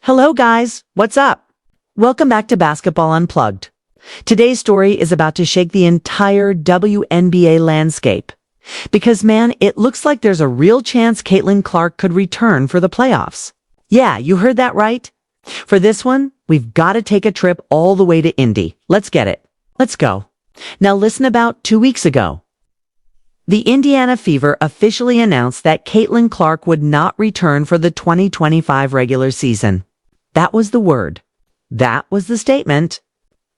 Hello guys, what's up? Welcome back to Basketball Unplugged. Today's story is about to shake the entire WNBA landscape. Because man, it looks like there's a real chance Caitlin Clark could return for the playoffs. Yeah, you heard that right. For this one, we've got to take a trip all the way to Indy. Let's get it. Let's go. Now listen, about 2 weeks ago, the Indiana Fever officially announced that Caitlin Clark would not return for the 2025 regular season. That was the word. That was the statement.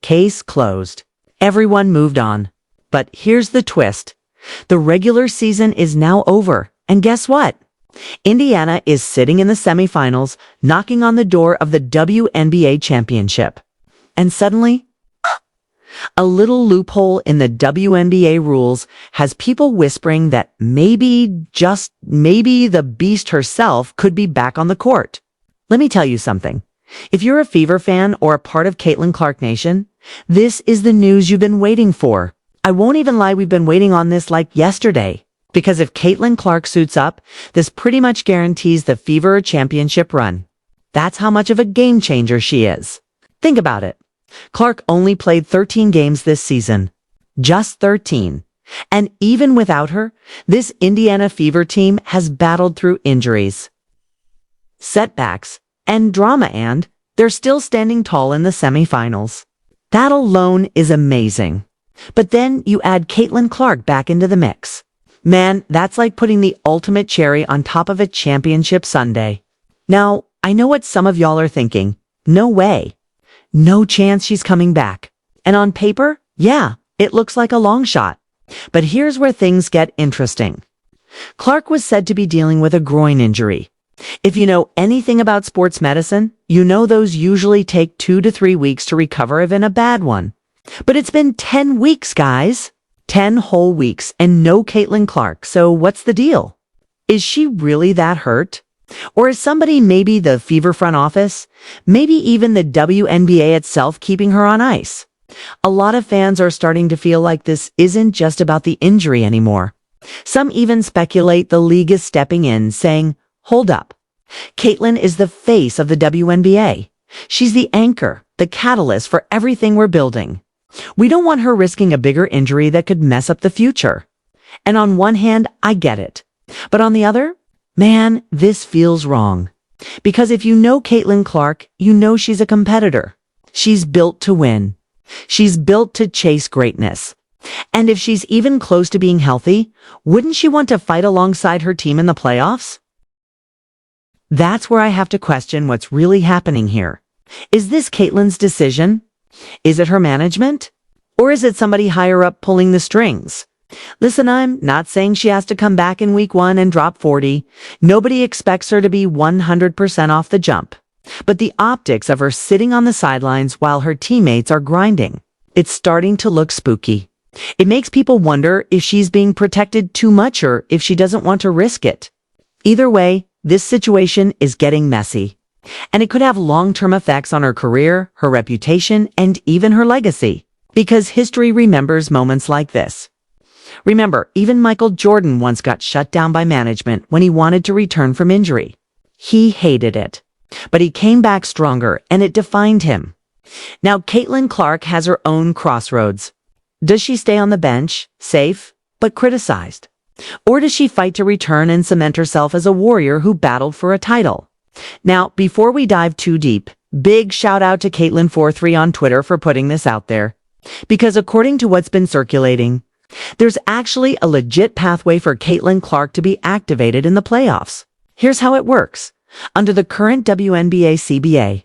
Case closed. Everyone moved on. But here's the twist. The regular season is now over. And guess what? Indiana is sitting in the semifinals, knocking on the door of the WNBA championship. And suddenly, a little loophole in the WNBA rules has people whispering that maybe, just maybe, the Beast herself could be back on the court. Let me tell you something. If you're a Fever fan or a part of Caitlin Clark Nation, this is the news you've been waiting for. I won't even lie, we've been waiting on this like yesterday. Because if Caitlin Clark suits up, this pretty much guarantees the Fever a championship run. That's how much of a game changer she is. Think about it. Clark only played 13 games this season. Just 13. And even without her, this Indiana Fever team has battled through injuries, setbacks, and drama, and they're still standing tall in the semifinals. That alone is amazing. But then you add Caitlin Clark back into the mix. Man, that's like putting the ultimate cherry on top of a championship sundae. Now, I know what some of y'all are thinking. No way. No chance she's coming back. And on paper, yeah, it looks like a long shot. But here's where things get interesting. Clark was said to be dealing with a groin injury. If you know anything about sports medicine, you know those usually take 2 to 3 weeks to recover even a bad one. But it's been 10 weeks, guys. 10 whole weeks and no Caitlin Clark. So what's the deal? Is she really that hurt? Or is somebody, maybe the Fever front office, maybe even the WNBA itself, keeping her on ice? A lot of fans are starting to feel like this isn't just about the injury anymore. Some even speculate the league is stepping in, saying, hold up. Caitlin is the face of the WNBA. She's the anchor, the catalyst for everything we're building. We don't want her risking a bigger injury that could mess up the future. And on one hand, I get it. But on the other, man, this feels wrong. Because if you know Caitlin Clark, you know she's a competitor. She's built to win. She's built to chase greatness. And if she's even close to being healthy, wouldn't she want to fight alongside her team in the playoffs? That's where I have to question what's really happening here. Is this Caitlin's decision? Is it her management? Or is it somebody higher up pulling the strings? Listen, I'm not saying she has to come back in week 1 and drop 40. Nobody expects her to be 100% off the jump. But the optics of her sitting on the sidelines while her teammates are grinding, it's starting to look spooky. It makes people wonder if she's being protected too much or if she doesn't want to risk it. Either way, this situation is getting messy. And it could have long-term effects on her career, her reputation, and even her legacy. Because history remembers moments like this. Remember, even Michael Jordan once got shut down by management when he wanted to return from injury. He hated it. But he came back stronger, and it defined him. Now, Caitlin Clark has her own crossroads. Does she stay on the bench, safe, but criticized? Or does she fight to return and cement herself as a warrior who battled for a title? Now, before we dive too deep, big shout out to Caitlin43 on Twitter for putting this out there. Because according to what's been circulating, there's actually a legit pathway for Caitlin Clark to be activated in the playoffs. Here's how it works. Under the current WNBA CBA,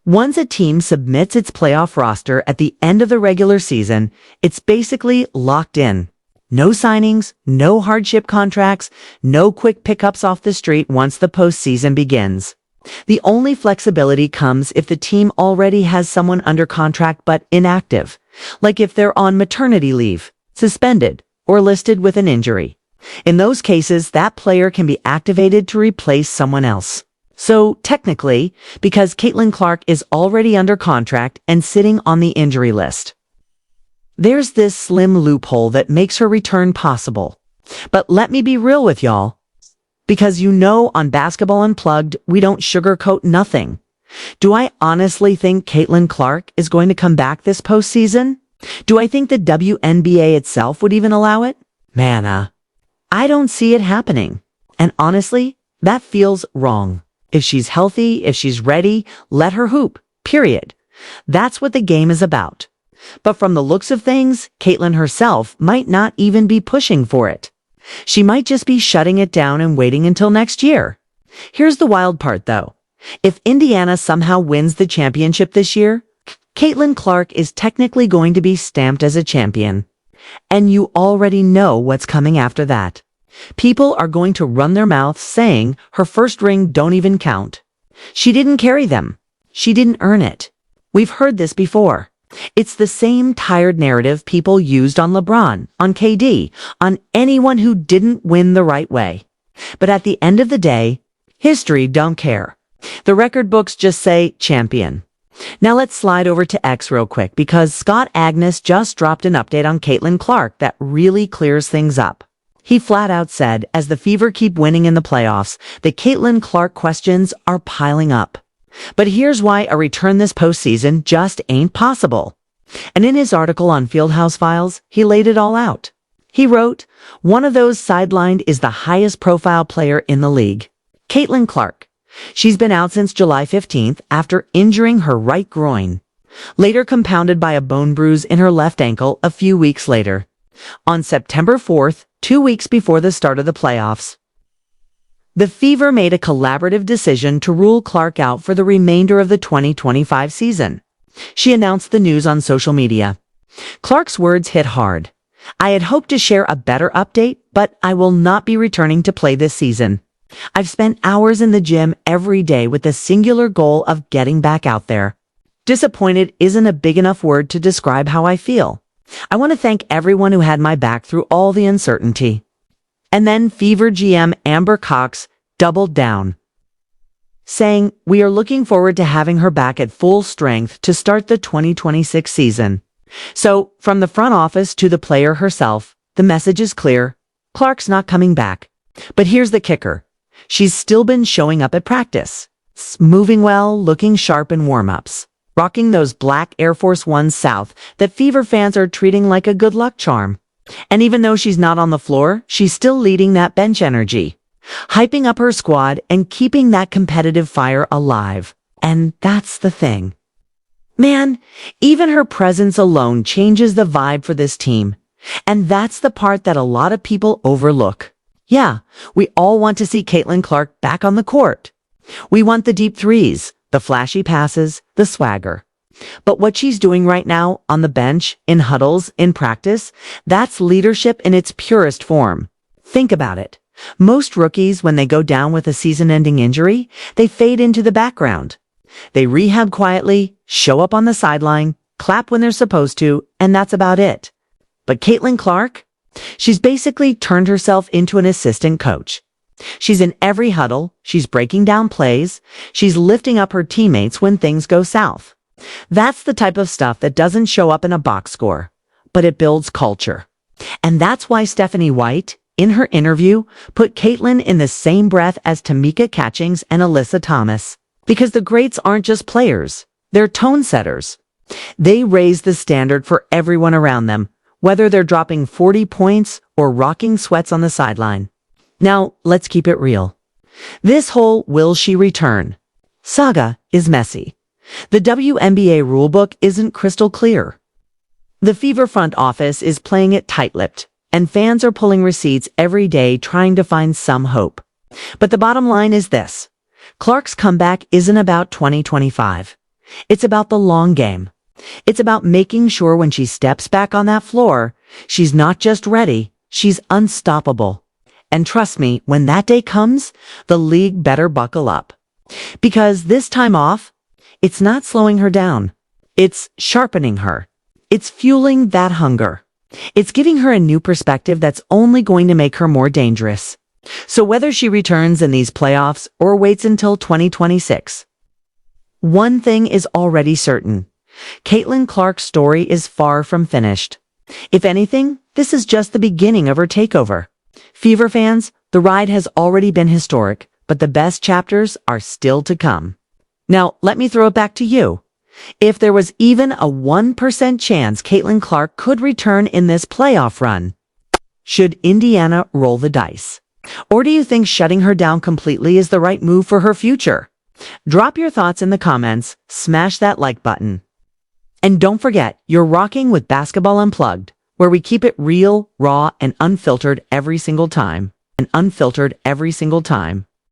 once a team submits its playoff roster at the end of the regular season, it's basically locked in. No signings, no hardship contracts, no quick pickups off the street once the postseason begins. The only flexibility comes if the team already has someone under contract but inactive, like if they're on maternity leave, suspended, or listed with an injury. In those cases, that player can be activated to replace someone else. So technically, because Caitlin Clark is already under contract and sitting on the injury list, there's this slim loophole that makes her return possible. But let me be real with y'all. Because on Basketball Unplugged, we don't sugarcoat nothing. Do I honestly think Caitlin Clark is going to come back this postseason? Do I think the WNBA itself would even allow it? Man, I don't see it happening. And honestly, that feels wrong. If she's healthy, if she's ready, let her hoop. Period. That's what the game is about. But from the looks of things, Caitlin herself might not even be pushing for it. She might just be shutting it down and waiting until next year. Here's the wild part, though. If Indiana somehow wins the championship this year, Caitlin Clark is technically going to be stamped as a champion. And you already know what's coming after that. People are going to run their mouths saying her first ring don't even count. She didn't carry them. She didn't earn it. We've heard this before. It's the same tired narrative people used on LeBron, on KD, on anyone who didn't win the right way. But at the end of the day, history don't care. The record books just say champion. Now let's slide over to X real quick because Scott Agnes just dropped an update on Caitlin Clark that really clears things up. He flat out said, as the Fever keep winning in the playoffs, the Caitlin Clark questions are piling up. But here's why a return this postseason just ain't possible. And in his article on Fieldhouse Files, he laid it all out. He wrote, one of those sidelined is the highest profile player in the league, Caitlin Clark. She's been out since July 15th after injuring her right groin, later compounded by a bone bruise in her left ankle a few weeks later. On September 4th, 2 weeks before the start of the playoffs, the Fever made a collaborative decision to rule Clark out for the remainder of the 2025 season. She announced the news on social media. Clark's words hit hard. I had hoped to share a better update, but I will not be returning to play this season. I've spent hours in the gym every day with the singular goal of getting back out there. Disappointed isn't a big enough word to describe how I feel. I want to thank everyone who had my back through all the uncertainty. And then Fever GM Amber Cox doubled down, saying, we are looking forward to having her back at full strength to start the 2026 season. So, from the front office to the player herself, the message is clear. Clark's not coming back. But here's the kicker. She's still been showing up at practice, moving well, looking sharp in warm-ups, rocking those black Air Force One South that Fever fans are treating like a good luck charm. And even though she's not on the floor, she's still leading that bench energy, hyping up her squad and keeping that competitive fire alive. And that's the thing. Man, even her presence alone changes the vibe for this team. And that's the part that a lot of people overlook. Yeah, we all want to see Caitlin Clark back on the court. We want the deep threes, the flashy passes, the swagger. But what she's doing right now on the bench, in huddles, in practice, that's leadership in its purest form. Think about it. Most rookies, when they go down with a season-ending injury, they fade into the background. They rehab quietly, show up on the sideline, clap when they're supposed to, and that's about it. But Caitlin Clark? She's basically turned herself into an assistant coach. She's in every huddle, she's breaking down plays, she's lifting up her teammates when things go south. That's the type of stuff that doesn't show up in a box score, but it builds culture. And that's why Stephanie White, in her interview, put Caitlin in the same breath as Tamika Catchings and Alyssa Thomas. Because the greats aren't just players, they're tone setters. They raise the standard for everyone around them, whether they're dropping 40 points or rocking sweats on the sideline. Now, let's keep it real. This whole will she return saga is messy. The WNBA rulebook isn't crystal clear. The Fever front office is playing it tight-lipped, and fans are pulling receipts every day trying to find some hope. But the bottom line is this. Clark's comeback isn't about 2025. It's about the long game. It's about making sure when she steps back on that floor, she's not just ready, she's unstoppable. And trust me, when that day comes, the league better buckle up. Because this time off, it's not slowing her down. It's sharpening her. It's fueling that hunger. It's giving her a new perspective that's only going to make her more dangerous. So whether she returns in these playoffs or waits until 2026, one thing is already certain. Caitlin Clark's story is far from finished. If anything, this is just the beginning of her takeover. Fever fans, the ride has already been historic, but the best chapters are still to come. Now, let me throw it back to you. If there was even a 1% chance Caitlin Clark could return in this playoff run, should Indiana roll the dice? Or do you think shutting her down completely is the right move for her future? Drop your thoughts in the comments, smash that like button. And don't forget, you're rocking with Basketball Unplugged, where we keep it real, raw, and unfiltered every single time.